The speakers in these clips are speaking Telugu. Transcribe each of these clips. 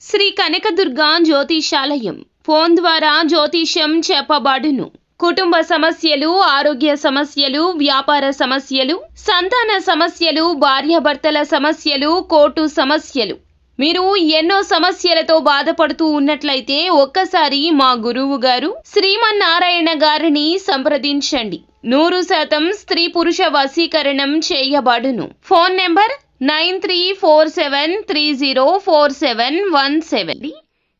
శ్రీ కనకదుర్గ జ్యోతిషాలయం ఫోన్ ద్వారా జ్యోతిష్యం చెప్పబడును. కుటుంబ సమస్యలు, ఆరోగ్య సమస్యలు, వ్యాపార సమస్యలు, సంతాన సమస్యలు, భార్యాభర్తల సమస్యలు, కోర్టు సమస్యలు. మీరు ఎన్నో సమస్యలతో బాధపడుతూ ఉన్నట్లయితే ఒక్కసారి మా గురువు గారు శ్రీమన్నారాయణ గారిని సంప్రదించండి. 100% స్త్రీ పురుష వశీకరణం చేయబడును. Phone number 9347304717.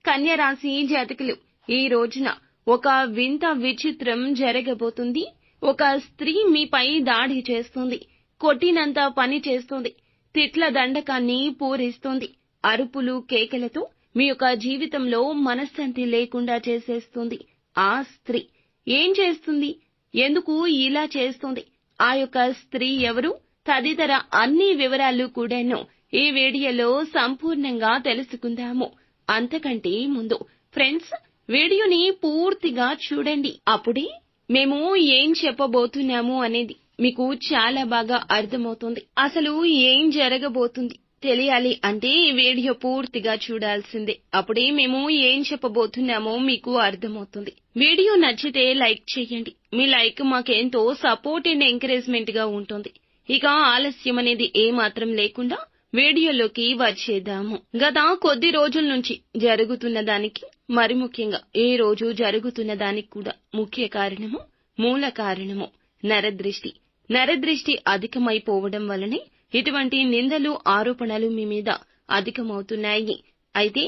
కన్య రాశి జాతకులు, ఈ రోజున ఒక వింత విచిత్రం జరగబోతుంది. ఒక స్త్రీ మీపై దాడి చేస్తుంది, కొట్టినంత పని చేస్తుంది, తిట్ల దండకాన్ని పూరిస్తుంది, అరుపులు కేకలతో మీ యొక్క జీవితంలో మనశ్శాంతి లేకుండా చేసేస్తుంది. ఆ స్త్రీ ఏం చేస్తుంది, ఎందుకు ఇలా చేస్తుంది, ఆ యొక్క స్త్రీ ఎవరు తదితర అన్ని వివరాలు కూడాను ఈ వీడియోలో సంపూర్ణంగా తెలుసుకుందాము. అంతకంటే ముందు ఫ్రెండ్స్, వీడియోని పూర్తిగా చూడండి. అప్పుడే మేము ఏం చెప్పబోతున్నాము అనేది మీకు చాలా బాగా అర్థమవుతుంది. అసలు ఏం జరగబోతుంది తెలియాలి అంటే ఈ వీడియో పూర్తిగా చూడాల్సిందే. అప్పుడే మేము ఏం చెప్పబోతున్నామో మీకు అర్థమవుతుంది. వీడియో నచ్చితే లైక్ చేయండి. మీ లైక్ మాకెంతో సపోర్ట్ అండ్ ఎంకరేజ్మెంట్ గా ఉంటుంది. ఇక ఆలస్యం అనేది ఏమాత్రం లేకుండా వీడియోలోకి వచ్చేద్దాము. గత కొద్ది రోజుల నుంచి జరుగుతున్న దానికి, మరి ముఖ్యంగా ఈ రోజు జరుగుతున్న దానికి కూడా ముఖ్య కారణము, మూల కారణము నరదృష్టి. నరదృష్టి అధికమైపోవడం వల్లనే ఇటువంటి నిందలు, ఆరోపణలు మీ మీద అధికమవుతున్నాయి. అయితే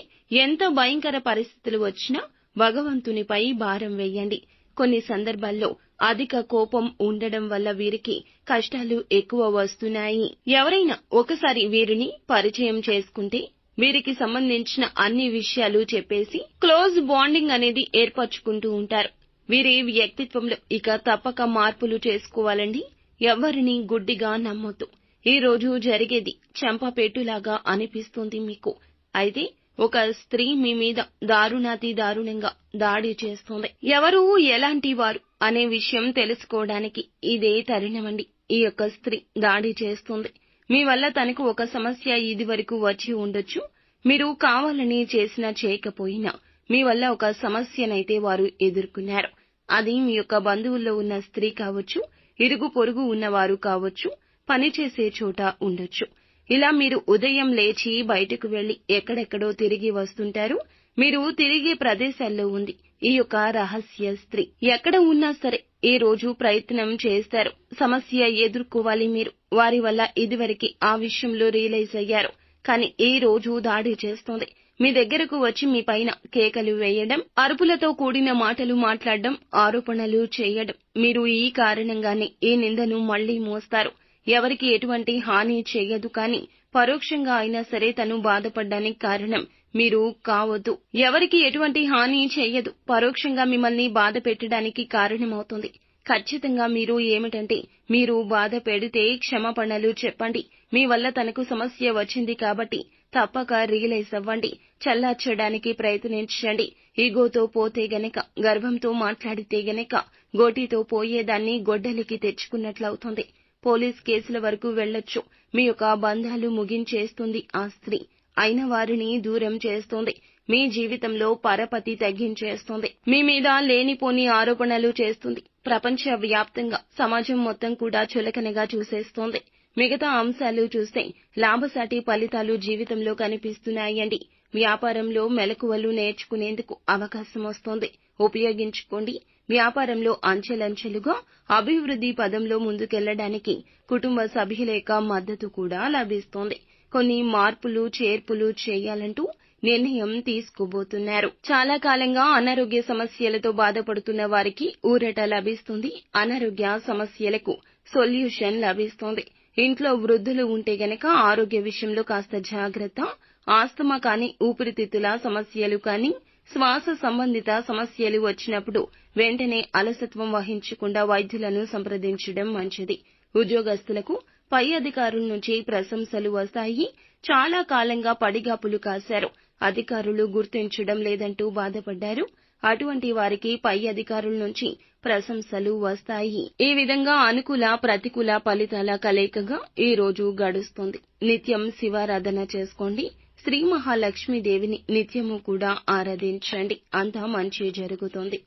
ఎంత భయంకర పరిస్థితులు వచ్చినా భగవంతునిపై భారం వేయండి. కొన్ని సందర్భాల్లో అధిక కోపం ఉండడం వల్ల వీరికి కష్టాలు ఎక్కువ వస్తున్నాయి. ఎవరైనా ఒకసారి వీరిని పరిచయం చేసుకుంటే వీరికి సంబంధించిన అన్ని విషయాలు చెప్పేసి క్లోజ్ బాండింగ్ అనేది ఏర్పరచుకుంటూ ఉంటారు. వీరి వ్యక్తిత్వంలో ఇక తప్పక మార్పులు చేసుకోవాలండి. ఎవరిని గుడ్డిగా నమ్మొద్దు. ఈ రోజు జరిగేది చెంపపెట్టులాగా అనిపిస్తుంది మీకు. అయితే ఒక స్త్రీ మీ మీద దారుణాతి దారుణంగా దాడి చేస్తుంది. ఎవరు, ఎలాంటి వారు అనే విషయం తెలుసుకోవడానికి ఇదే తరుణమండి. ఈ యొక్క స్త్రీ దాడి చేస్తుంది. మీ వల్ల తనకు ఒక సమస్య ఇది వరకు వచ్చి ఉండొచ్చు. మీరు కావాలని చేసినా చేయకపోయినా మీ వల్ల ఒక సమస్యనైతే వారు ఎదుర్కొన్నారు. అది మీ యొక్క బంధువుల్లో ఉన్న స్త్రీ కావచ్చు, ఇరుగు పొరుగు ఉన్నవారు కావచ్చు, పనిచేసే చోట ఉండొచ్చు. ఇలా మీరు ఉదయం లేచి బయటకు వెళ్లి ఎక్కడెక్కడో తిరిగి వస్తుంటారు. మీరు తిరిగే ప్రదేశాల్లో ఉంది ఈ యొక్క రహస్య స్త్రీ. ఎక్కడ ఉన్నా సరే ఈ రోజు ప్రయత్నం చేస్తారు. సమస్య ఎదుర్కోవాలి మీరు. వారి వల్ల ఇదివరకు ఆ విషయంలో రియలైజ్ అయ్యారు. కానీ ఈ రోజు దాడి చేస్తోంది. మీ దగ్గరకు వచ్చి మీ పైన కేకలు వేయడం, అరుపులతో కూడిన మాటలు మాట్లాడడం, ఆరోపణలు చేయడం. మీరు ఈ కారణంగానే ఈ నిందను మళ్లీ మోస్తారు. ఎవరికి ఎటువంటి హాని చేయదు, కానీ పరోక్షంగా అయినా సరే తను బాధపడ్డానికి కారణం మీరు కావద్దు. ఎవరికి ఎటువంటి హాని చేయదు, పరోక్షంగా మిమ్మల్ని బాధ పెట్టడానికి కారణమవుతుంది. ఖచ్చితంగా మీరు ఏమిటంటే, మీరు బాధ పెడితే క్షమాపణలు చెప్పండి. మీ వల్ల తనకు సమస్య వచ్చింది కాబట్టి తప్పక రియలైజ్ అవ్వండి. చల్లార్చడానికి ప్రయత్నించండి. ఈగోతో పోతే గనక, గర్వంతో మాట్లాడితే గనక గోటితో పోయేదాన్ని గొడ్డలికి తెచ్చుకున్నట్లవుతుంది. పోలీస్ కేసుల వరకు వెళ్లొచ్చు. మీ యొక్క బంధాలు ముగించేస్తుంది ఆ స్త్రీ. అయిన వారిని దూరం చేస్తుంది. మీ జీవితంలో పరపతి తగ్గించేస్తుంది. మీ మీద లేనిపోని ఆరోపణలు చేస్తుంది. ప్రపంచ వ్యాప్తంగా సమాజం మొత్తం కూడా చులకనగా చూసేస్తోంది. మిగతా అంశాలు చూస్తే లాభసాటి ఫలితాలు జీవితంలో కనిపిస్తున్నాయండి. వ్యాపారంలో మెలకువలు నేర్చుకునేందుకు అవకాశం వస్తోంది. ఉపయోగించుకోండి. వ్యాపారంలో అంచెలంచెలుగా అభివృద్ధి పదంలో ముందుకెళ్లడానికి కుటుంబ సభ్యుల యొక్క మద్దతు కూడా లభిస్తోంది. కొన్ని మార్పులు, చేర్పులు చేయాలంటూ నిర్ణయం తీసుకోబోతున్నారు. చాలా కాలంగా అనారోగ్య సమస్యలతో బాధపడుతున్న వారికి ఊరట లభిస్తుంది. అనారోగ్య సమస్యలకు సొల్యూషన్ లభిస్తోంది. ఇంట్లో వృద్ధులు ఉంటే గనక ఆరోగ్య విషయంలో కాస్త జాగ్రత్త. ఆస్తమా కానీ, ఊపిరితిత్తుల సమస్యలు కానీ, శ్వాస సంబంధిత సమస్యలు వచ్చినప్పుడు వెంటనే అలసత్వం వహించకుండా వైద్యులను సంప్రదించడం మంచిది. ఉద్యోగస్తులకు పై అధికారుల నుంచి ప్రశంసలు వస్తాయి. చాలా కాలంగా పడిగాపులు కాశారు. అధికారులు గుర్తించడం లేదంటూ బాధపడ్డారు. అటువంటి వారికి పై అధికారుల నుంచి ప్రశంసలు వస్తాయి. ఈ విధంగా అనుకూల, ప్రతికూల ఫలితాల కలయికగా ఈ రోజు గడుస్తుంది. నిత్యం శివారాధన చేసుకోండి. శ్రీ మహాలక్ష్మీదేవిని నిత్యము కూడా ఆరాధించండి. అంతా మంచి జరుగుతుంది.